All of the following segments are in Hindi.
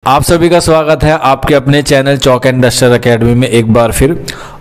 आप सभी का स्वागत है आपके अपने channel chalk and duster academy में एक बार फिर।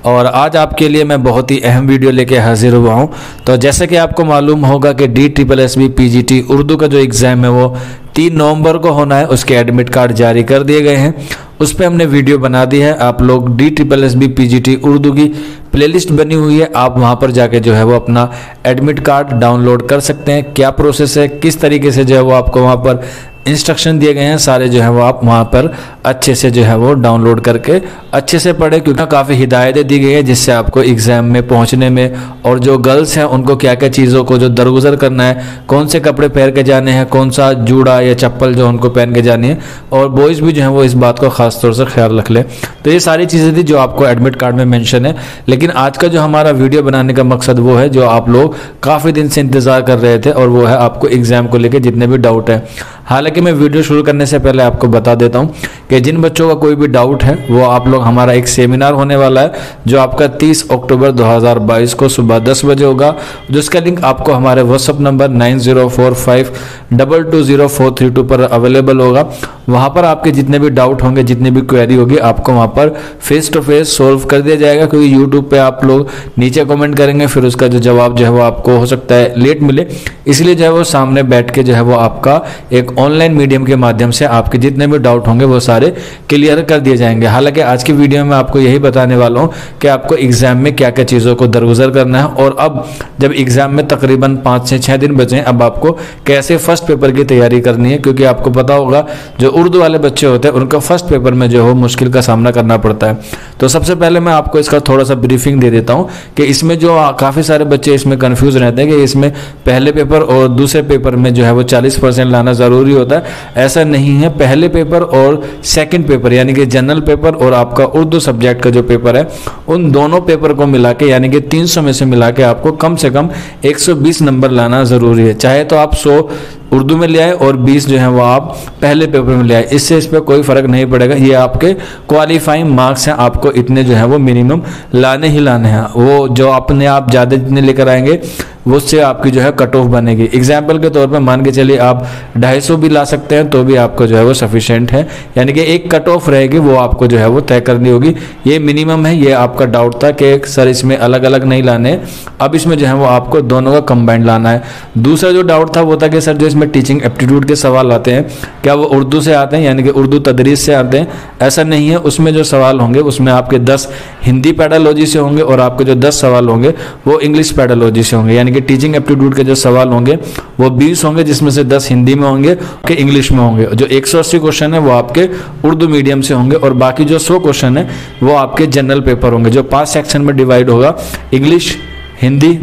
और आज आपके लिए मैं बहुत ही अहम वीडियो लेके हाजिर हुआ हूँ। तो जैसे कि आपको मालूम होगा कि DSSB PGT उर्दू का जो एग्ज़ाम है वो 3 नवंबर को होना है। उसके एडमिट कार्ड जारी कर दिए गए हैं, उस पर हमने वीडियो बना दी है। आप लोग DSSB PGT उर्दू की प्लेलिस्ट बनी हुई है, आप वहाँ पर जाके जो है वो अपना एडमिट कार्ड डाउनलोड कर सकते हैं। क्या प्रोसेस है, किस तरीके से जो है वो आपको वहाँ पर इंस्ट्रक्शन दिए गए हैं, सारे जो है वो आप वहाँ पर अच्छे से जो है वो डाउनलोड करके अच्छे से पढ़ें, क्योंकि काफ़ी हिदायतें दी गई हैं जिससे आपको एग्ज़ाम में पहुँचने में, और जो गर्ल्स हैं उनको क्या क्या चीज़ों को जो दरगुजर करना है, कौन से कपड़े पहन के जाने हैं, कौन सा जूड़ा या चप्पल जो उनको पहन के जानी है, और बॉयज़ भी जो है वो इस बात को ख़ास तौर से ख्याल रख लें। तो ये सारी चीज़ें थी जो आपको एडमिट कार्ड में मेंशन है। लेकिन आज का जो हमारा वीडियो बनाने का मकसद वो है जो आप लोग काफ़ी दिन से इंतज़ार कर रहे थे, और वो है आपको एग्ज़ाम को लेकर जितने भी डाउट हैं। हालांकि मैं वीडियो शुरू करने से पहले आपको बता देता हूं कि जिन बच्चों का कोई भी डाउट है वो आप लोग, हमारा एक सेमिनार होने वाला है जो आपका 30 अक्टूबर 2022 को सुबह 10 बजे होगा, जिसका लिंक आपको हमारे व्हाट्सअप नंबर 9045220432 पर अवेलेबल होगा। वहां पर आपके जितने भी डाउट होंगे, जितनी भी क्वेरी होगी, आपको वहां पर फेस टू फेस सोल्व कर दिया जाएगा। क्योंकि यूट्यूब पे आप लोग नीचे कमेंट करेंगे, फिर उसका जो जवाब जो है वो आपको हो सकता है लेट मिले, इसलिए जो है वो सामने बैठ के जो है वो आपका एक ऑनलाइन मीडियम के माध्यम से आपके जितने भी डाउट होंगे वो सारे क्लियर कर दिए जाएंगे। हालांकि आज की वीडियो में आपको यही बताने वाला हूँ कि आपको एग्जाम में क्या क्या चीज़ों को दरगुजर करना है, और अब जब एग्जाम में तकरीबन 5 से 6 दिन बचे हैं, अब आपको कैसे फर्स्ट पेपर की तैयारी करनी है। क्योंकि आपको पता होगा जो उर्दू वाले बच्चे होते हैं उनका फर्स्ट पेपर में जो हो मुश्किल का सामना करना पड़ता है। तो सबसे पहले मैं आपको इसका थोड़ा सा ब्रीफिंग दे देता हूँ कि इसमें जो काफ़ी सारे बच्चे इसमें कन्फ्यूज रहते हैं कि इसमें पहले पेपर और दूसरे पेपर में जो है वो 40% लाना ज़रूरी होता है। ऐसा नहीं है। पहले पेपर और सेकंड पेपर यानी कि जनरल पेपर और आपका उर्दू सब्जेक्ट का जो पेपर है, उन दोनों पेपर को मिला के यानी कि 300 में से मिला के आपको कम से कम 120 नंबर लाना ज़रूरी है। चाहे तो आप 100 उर्दू में ले आए और 20 जो है वो आप पहले पेपर में ले आए, इससे इस पर कोई फ़र्क नहीं पड़ेगा। ये आपके क्वालिफाइंग मार्क्स हैं, आपको इतने जो है वो मिनिमम लाने ही लाने हैं। वो जो अपने आप ज़्यादा जितने लेकर आएंगे उससे आपकी जो है कट ऑफ बनेगी। एग्जाम्पल के तौर पे मान के चलिए आप 250 भी ला सकते हैं तो भी आपको जो है वो सफिशिएंट है, यानी कि एक कट ऑफ रहेगी वो आपको जो है वो तय करनी होगी। ये मिनिमम है। ये आपका डाउट था कि सर इसमें अलग अलग नहीं लाने, अब इसमें जो है वो आपको दोनों का कंबाइंड लाना है। दूसरा जो डाउट था वो था कि सर जो इसमें टीचिंग एप्टीट्यूड के सवाल आते हैं क्या वो उर्दू से आते हैं, यानी कि उर्दू तदरीस से आते हैं? ऐसा नहीं है। उसमें जो सवाल होंगे उसमें आपके 10 हिंदी पैडालॉजी से होंगे और आपके जो 10 सवाल होंगे वो इंग्लिश पैडालॉजी से होंगे। यानी कि टीचिंग एप्टीट्यूड के जो सवाल होंगे वो 20 होंगे, जिसमें से 10 हिंदी में होंगे कि इंग्लिश में होंगे। जो 180 क्वेश्चन है वो आपके उर्दू मीडियम से होंगे, और बाकी जो 100 क्वेश्चन है वो आपके जनरल पेपर होंगे, जो 5 सेक्शन में डिवाइड होगा: इंग्लिश, हिंदी,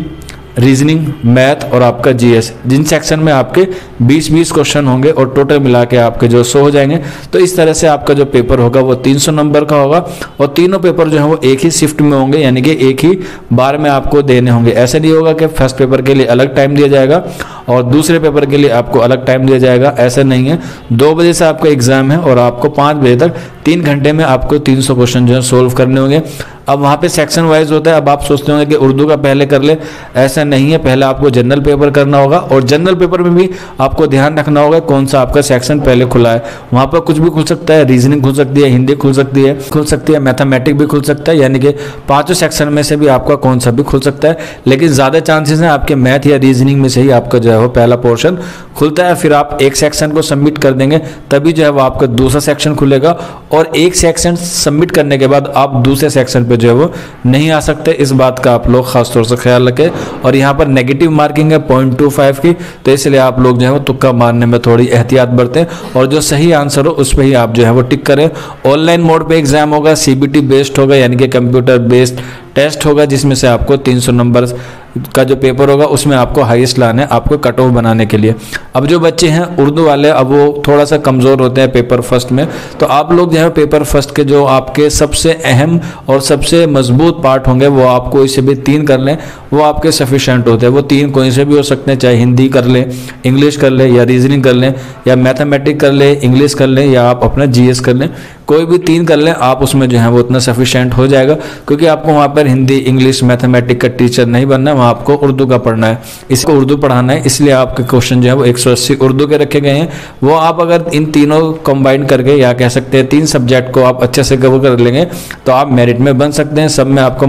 रीजनिंग, मैथ और आपका जीएस। जिन सेक्शन में आपके 20-20 क्वेश्चन होंगे और टोटल मिला के आपके जो 100 हो जाएंगे। तो इस तरह से आपका जो पेपर होगा वो 300 नंबर का होगा, और तीनों पेपर जो है वो एक ही शिफ्ट में होंगे, यानी कि एक ही बार में आपको देने होंगे। ऐसा नहीं होगा कि फर्स्ट पेपर के लिए अलग टाइम दिया जाएगा और दूसरे पेपर के लिए आपको अलग टाइम दिया जाएगा, ऐसा नहीं है। 2 बजे से आपका एग्जाम है और आपको 5 बजे तक 3 घंटे में आपको 300 क्वेश्चन जो है सोल्व करने होंगे। अब वहाँ पे सेक्शन वाइज होता है। अब आप सोचते होंगे कि उर्दू का पहले कर ले, ऐसा नहीं है। पहले आपको जनरल पेपर करना होगा, और जनरल पेपर में भी आपको ध्यान रखना होगा कौन सा आपका सेक्शन पहले खुला है। वहाँ पर कुछ भी खुल सकता है, रीजनिंग खुल सकती है, हिंदी खुल सकती है, मैथमेटिक्स भी खुल सकता है, यानी कि 5 सेक्शन में से भी आपका कौन सा भी खुल सकता है। लेकिन ज़्यादा चांसेस हैं आपके मैथ या रीजनिंग में से ही आपका जो है वो पहला पोर्शन खुलता है। फिर आप एक सेक्शन को सबमिट कर देंगे तभी जो है वो आपका दूसरा सेक्शन खुलेगा, और एक सेक्शन सबमिट करने के बाद आप दूसरे सेक्शन पे जो है वो नहीं आ सकते। इस बात का आप लोग खास तौर से ख्याल रखें। और यहाँ पर नेगेटिव मार्किंग है 0.25 की, तो इसलिए आप लोग जो है वो तुक्का मारने में थोड़ी एहतियात बरतें, और जो सही आंसर हो उस पर ही आप जो है वो टिक करें। ऑनलाइन मोड पे एग्जाम होगा, CBT बेस्ड होगा, यानी कि कंप्यूटर बेस्ड टेस्ट होगा, जिसमें से आपको 300 नंबर का जो पेपर होगा उसमें आपको हाईएस्ट लाना है आपको कट ऑफ बनाने के लिए। अब जो बच्चे हैं उर्दू वाले, अब वो थोड़ा सा कमज़ोर होते हैं पेपर फर्स्ट में, तो आप लोग जो है पेपर फर्स्ट के जो आपके सबसे अहम और सबसे मजबूत पार्ट होंगे वो आप कोई से भी 3 कर लें, वो आपके सफिशेंट होते हैं। वो 3 कोई से भी हो सकते हैं, चाहे हिंदी कर लें, इंग्लिश कर लें, या रीजनिंग कर लें, या मैथमेटिक्स कर लें, इंग्लिश कर लें, या आप अपना जीएस कर लें। कोई भी 3 कर लें आप, उसमें जो है वो उतना सफिशेंट हो जाएगा। क्योंकि आपको वहाँ पर हिंदी, इंग्लिश, मैथमेटिक्स का टीचर नहीं बनना, आपको उर्दू का पढ़ना है, इसको उर्दू पढ़ाना है, इसलिए आपके क्वेश्चन जो है वो 180 उर्दू के रखे गए हैं। वो आप अगर इन तीनों कंबाइन करके, या कह सकते हैं 3 सब्जेक्ट को आप अच्छे से कवर कर लेंगे तो आप मेरिट में बन सकते हैं। सब में आपको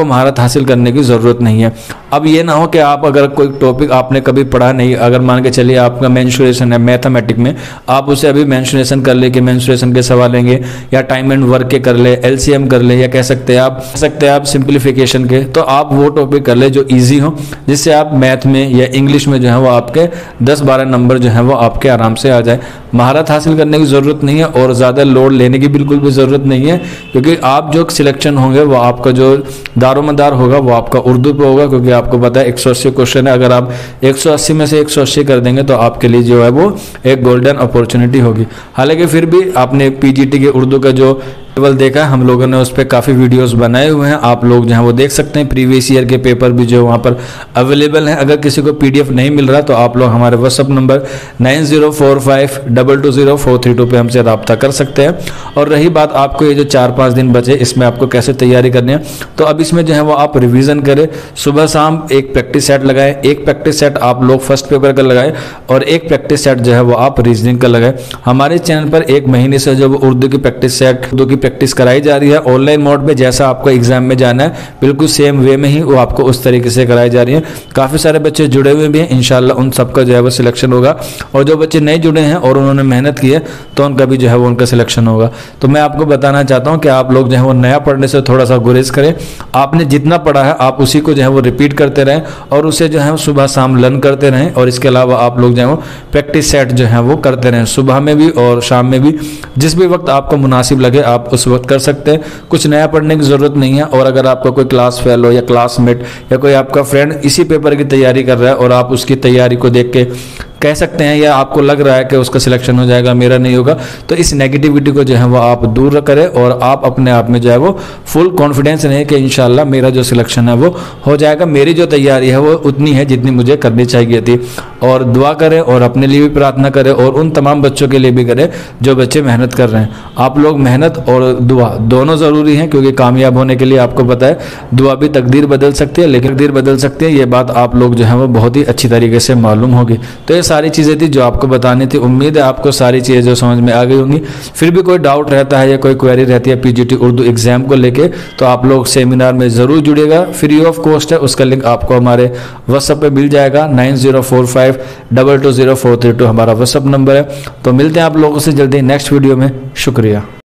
महारत हासिल करने की ज़रूरत नहीं है। अब ये ना हो कि आप अगर कोई टॉपिक आपने कभी पढ़ा नहीं, अगर मान के चलिए आपका मेंस्ट्रुएशन है मैथमेटिक में, आप उसे अभी मेंस्ट्रुएशन कर ले कि मेंस्ट्रुएशन के सवाल लेंगे, या टाइम एंड वर्क के कर ले, एलसीएम कर ले, या कह सकते हैं आप सिंप्लीफिकेशन के, तो आप वो टॉपिक कर ले जो ईजी हो, जिससे आप मैथ में या इंग्लिश में जो है वो आपके 10-12 नंबर जो है वो आपके आराम से आ जाए। महारत हासिल करने की ज़रूरत नहीं है और ज़्यादा लोड लेने की बिल्कुल भी ज़रूरत नहीं है, क्योंकि आप जो सिलेक्शन होंगे वो आपका जो दारोमदार होगा वो आपका उर्दू पे होगा, क्योंकि आपको पता है 180 क्वेश्चन है। अगर आप 180 में से 180 कर देंगे तो आपके लिए जो है वो एक गोल्डन अपॉर्चुनिटी होगी। हालांकि फिर भी आपने पीजीटी के उर्दू का जो लेवल देखा है, हम लोगों ने उस पर काफ़ी वीडियोस बनाए हुए हैं, आप लोग जो है वो देख सकते हैं। प्रीवियस ईयर के पेपर भी जो वहाँ पर अवेलेबल हैं। अगर किसी को पीडीएफ नहीं मिल रहा तो आप लोग हमारे व्हाट्सअप नंबर 9045220432 पे हमसे रब्ता कर सकते हैं। और रही बात आपको ये जो 4-5 दिन बचे, इसमें आपको कैसे तैयारी करनी है, तो अब इसमें जो है वो आप रिविज़न करें, सुबह शाम एक प्रैक्टिस सेट लगाएं। एक प्रैक्टिस सेट आप लोग फर्स्ट पेपर का लगाएं और एक प्रैक्टिस सेट जो है वो आप रीजनिंग का लगाएं। हमारे चैनल पर 1 महीने से जो उर्दू की प्रैक्टिस सेट, उर्दू की प्रैक्टिस कराई जा रही है ऑनलाइन मोड में। जैसा आपको एग्जाम में जाना है बिल्कुल सेम वे में ही वो आपको उस तरीके से कराई जा रही है। काफ़ी सारे बच्चे जुड़े हुए भी हैं, इंशाल्लाह उन सबका जो है वो सिलेक्शन होगा। और जो बच्चे नहीं जुड़े हैं और उन्होंने मेहनत की है तो उनका भी जो है वो उनका सिलेक्शन होगा। तो मैं आपको बताना चाहता हूँ कि आप लोग जो है वो नया पढ़ने से थोड़ा सा गुरेज करें। आपने जितना पढ़ा है आप उसी को जो है वो रिपीट करते रहें और उसे जो है सुबह शाम लर्न करते रहें। और इसके अलावा आप लोग जो है वो प्रैक्टिस सेट जो है वो करते रहें, सुबह में भी और शाम में भी, जिस भी वक्त आपको मुनासिब लगे आप उस वक्त कर सकते हैं। कुछ नया पढ़ने की ज़रूरत नहीं है। और अगर आपका कोई क्लास फेलो या क्लासमेट या कोई आपका फ्रेंड इसी पेपर की तैयारी कर रहा है और आप उसकी तैयारी को देख के कह सकते हैं या आपको लग रहा है कि उसका सिलेक्शन हो जाएगा, मेरा नहीं होगा, तो इस नेगेटिविटी को जो है वो आप दूर करें और आप अपने आप में जो है वो फुल कॉन्फिडेंस रहे कि इंशाल्लाह मेरा जो सिलेक्शन है वो हो जाएगा। मेरी जो तैयारी है वो उतनी है जितनी मुझे करनी चाहिए थी। और दुआ करें और अपने लिए भी प्रार्थना करें और उन तमाम बच्चों के लिए भी करें जो बच्चे मेहनत कर रहे हैं। आप लोग मेहनत और दुआ दोनों ज़रूरी हैं, क्योंकि कामयाब होने के लिए आपको पता है दुआ भी तकदीर बदल सकती है, लेकिन तकदीर बदल सकती है, ये बात आप लोग जो है वो बहुत ही अच्छी तरीके से मालूम होगी। तो ये सारी चीज़ें थी जो आपको बतानी थी। उम्मीद है आपको सारी चीज़ें जो समझ में आ गई होंगी। फिर भी कोई डाउट रहता है या कोई क्वेरी रहती है पीजीटी उर्दू एग्जाम को लेके, तो आप लोग सेमिनार में ज़रूर जुड़ेगा, फ्री ऑफ कॉस्ट है। उसका लिंक आपको हमारे व्हाट्सएप पे मिल जाएगा। 9045220432 हमारा व्हाट्सएप नंबर है। तो मिलते हैं आप लोगों से जल्दी नेक्स्ट वीडियो में। शुक्रिया।